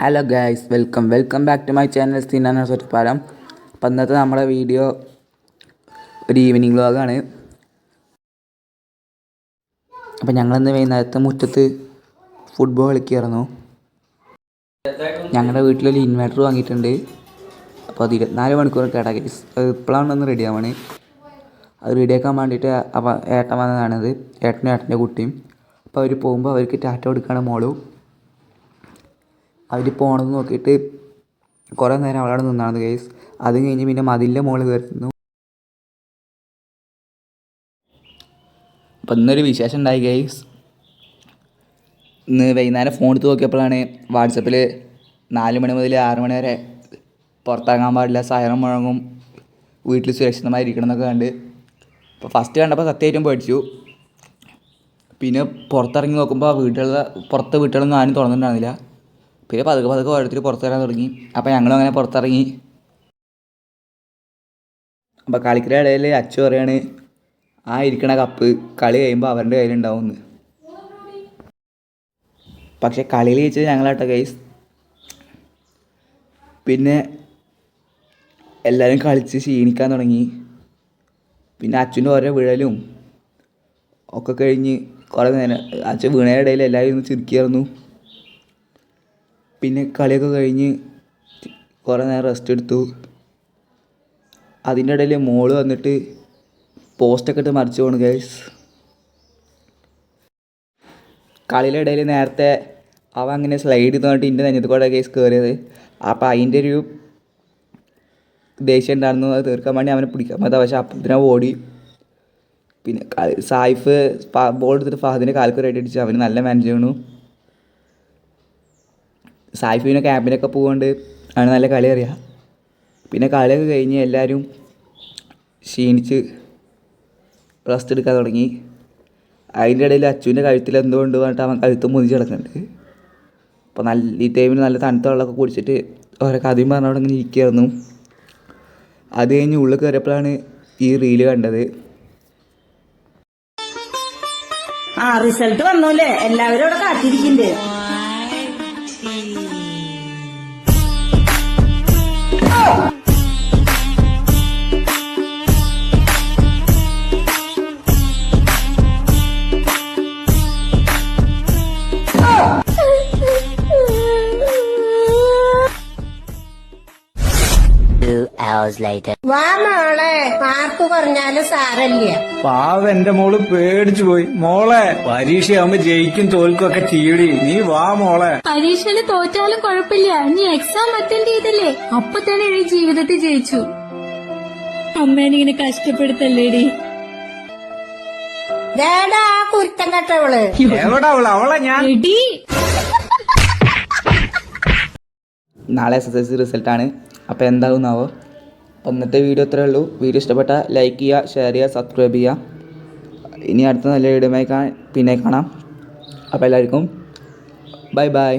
Hello guys, welcome back to my channel Sinana Ottappalam. അപ്പം ഇന്നത്തെ നമ്മുടെ വീഡിയോ ഒരു ഈവനിങ് വ്ളോഗാണ്. അപ്പം ഞങ്ങളിന്ന് വൈകുന്നേരത്തെ മുറ്റത്ത് ഫുട്ബോൾ കളിക്കുകയായിരുന്നു. ഞങ്ങളുടെ വീട്ടിലൊരു ഇൻവെർട്ടർ വാങ്ങിയിട്ടുണ്ട്. അപ്പോൾ അത് 24 മണിക്കൂർ കേട്ടാ ഗൈസ്. അത് ഇപ്പോഴാണ് ഒന്ന് റെഡി ആവാണ്. അത് റെഡിയാക്കാൻ വേണ്ടിയിട്ട് ഏട്ടൻ വന്നതാണത്, ഏട്ടൻ്റെ കുട്ടിയും. അപ്പോൾ അവർ പോകുമ്പോൾ അവർക്ക് ടാറ്റ കൊടുക്കുകയാണ് മോളും. അവർ പോകണമെന്ന് നോക്കിയിട്ട് കുറേ നേരം അവളവിടെ നിന്നാണ് ഗൈസ്. അത് കഴിഞ്ഞ് പിന്നെ മതിലിൻ്റെ മുകളിൽ കയറുന്നു. അപ്പം ഇന്നൊരു വിശേഷം ഉണ്ടായി ഗൈസ്. ഇന്ന് വൈകുന്നേരം ഫോൺ എടുത്ത് നോക്കിയപ്പോഴാണ് വാട്സപ്പിൽ 4 മണി മുതൽ 6 മണി വരെ പുറത്തിറങ്ങാൻ പാടില്ല, സൈറൺ മുഴങ്ങും, വീട്ടിൽ സുരക്ഷിതമായിരിക്കണം എന്നൊക്കെ കണ്ട്. അപ്പോൾ ഫസ്റ്റ് കണ്ടപ്പോൾ സത്യമായിട്ടും പേടിച്ചു. പിന്നെ പുറത്തിറങ്ങി നോക്കുമ്പോൾ പുറത്തെ വീട്ടുകളൊന്നും ആരും തുറന്നിട്ടുണ്ടായിരുന്നില്ല. പിന്നെ പതുക്കെ ഓരോരുത്തർ പുറത്ത് വരാൻ തുടങ്ങി. അപ്പോൾ ഞങ്ങളും അങ്ങനെ പുറത്തിറങ്ങി. അപ്പോൾ കളിക്കുന്ന ഇടയിൽ അച്ചു പറയാണ്, ആ ഇരിക്കണ കപ്പ് കളി കഴിയുമ്പോൾ അവരുടെ കയ്യിലുണ്ടാവുമെന്ന്. പക്ഷെ കളിയിൽ ജയിച്ചത് ഞങ്ങളാട്ടോ ഗൈസ്. പിന്നെ എല്ലാവരും കളിച്ച് ക്ഷീണിക്കാൻ തുടങ്ങി. പിന്നെ അച്ഛൻ്റെ ഓരോ വിഴലും ഒക്കെ കഴിഞ്ഞ് കുറേ നേരം അച്ഛൻ വീണയുടെ ഇടയിൽ എല്ലാവരും ഒന്ന് ചിരിക്കുകയായിരുന്നു. പിന്നെ കളിയൊക്കെ കഴിഞ്ഞ് കുറേ നേരം റെസ്റ്റ് എടുത്തു. അതിൻ്റെ ഇടയിൽ മോള് വന്നിട്ട് പോസ്റ്റൊക്കെ ഇട്ട് മറിച്ച് പോണു ഗൈസ്. കളിയുടെ ഇടയിൽ നേരത്തെ അവ അങ്ങനെ സ്ലൈഡ് തന്നിട്ട് എൻ്റെ നെഞ്ഞത്ത് കൂടെ ഗൈസ് കയറിയത്. അപ്പോൾ അതിൻ്റെ ഒരു ദേഷ്യം ഉണ്ടായിരുന്നു. അത് തീർക്കാൻ വേണ്ടി അവനെ പിടിക്കാൻ പറ്റാ. പക്ഷേ അപ്പത്തിനെ ഓടി. പിന്നെ സായിഫ് ബോൾ എടുത്തിട്ട് ഫഹദിൻ്റെ കാൽക്ക് റെഡി അടിച്ച് അവന് നല്ല മാനേജ് ചെയ്യണു. സായിഫ് പിന്നെ ക്യാമ്പിനൊക്കെ പോകുകൊണ്ട് അവന് നല്ല കളി അറിയാം. പിന്നെ കളിയൊക്കെ കഴിഞ്ഞ് എല്ലാവരും ക്ഷീണിച്ച് റെസ്റ്റ് എടുക്കാൻ തുടങ്ങി. അതിൻ്റെ ഇടയിൽ അച്ചുവിൻ്റെ കഴുത്തിൽ എന്തുകൊണ്ട് പറഞ്ഞിട്ട് അവൻ കഴുത്ത് മുതിച്ച് കിടക്കുന്നുണ്ട്. അപ്പോൾ ഈ ടൈമിൽ നല്ല തണുത്ത വെള്ളമൊക്കെ കുടിച്ചിട്ട് ഓരോ കഥയും പറഞ്ഞവിടെ ഇങ്ങനെ ഇരിക്കുകയായിരുന്നു. അത് കഴിഞ്ഞ് ഉള്ളിൽ കയറിയപ്പോഴാണ് ഈ റീല് കണ്ടത്. റിസൾട്ട് വന്നൂല്ലേ, എല്ലാവരും അവിടെ കാത്തിരിക്കുന്നുണ്ട്. വാ മോളെ, മാർക്ക് പറഞ്ഞാലും സാരല്ല. പാവ എന്റെ മോള് പേടിച്ചു പോയി. മോളെ, പരീക്ഷയാവുമ്പോ ജയിക്കും തോൽക്കും ഒക്കെ തീടി. നീ വാ മോളെ. പരീക്ഷയിൽ തോറ്റാലും കുഴപ്പമില്ല, നീ എക്സാം അറ്റൻഡ് ചെയ്തല്ലേ, അപ്പൊ തന്നെ ഈ ജീവിതത്തിൽ ജയിച്ചു. അമ്മേനെ ഇങ്ങനെ കഷ്ടപ്പെടുത്തല്ലേടി. ദേടാ കുരുത്തം കെട്ടവള്. എവിടെ അവളെ ഞാൻ നാളെ SSLC റിസൾട്ടാണ്. അപ്പോൾ എന്താകുന്നാവോ. അപ്പോൾ ഇന്നത്തെ വീഡിയോ ഇത്രയേ ഉള്ളൂ. വീഡിയോ ഇഷ്ടപ്പെട്ടാൽ ലൈക്ക് ചെയ്യുക, ഷെയർ ചെയ്യുക, സബ്സ്ക്രൈബ് ചെയ്യുക. ഇനി അടുത്ത നല്ല വീഡിയോയുമായി പിന്നെ കാണാം. അപ്പോൾ എല്ലാവർക്കും ബൈ.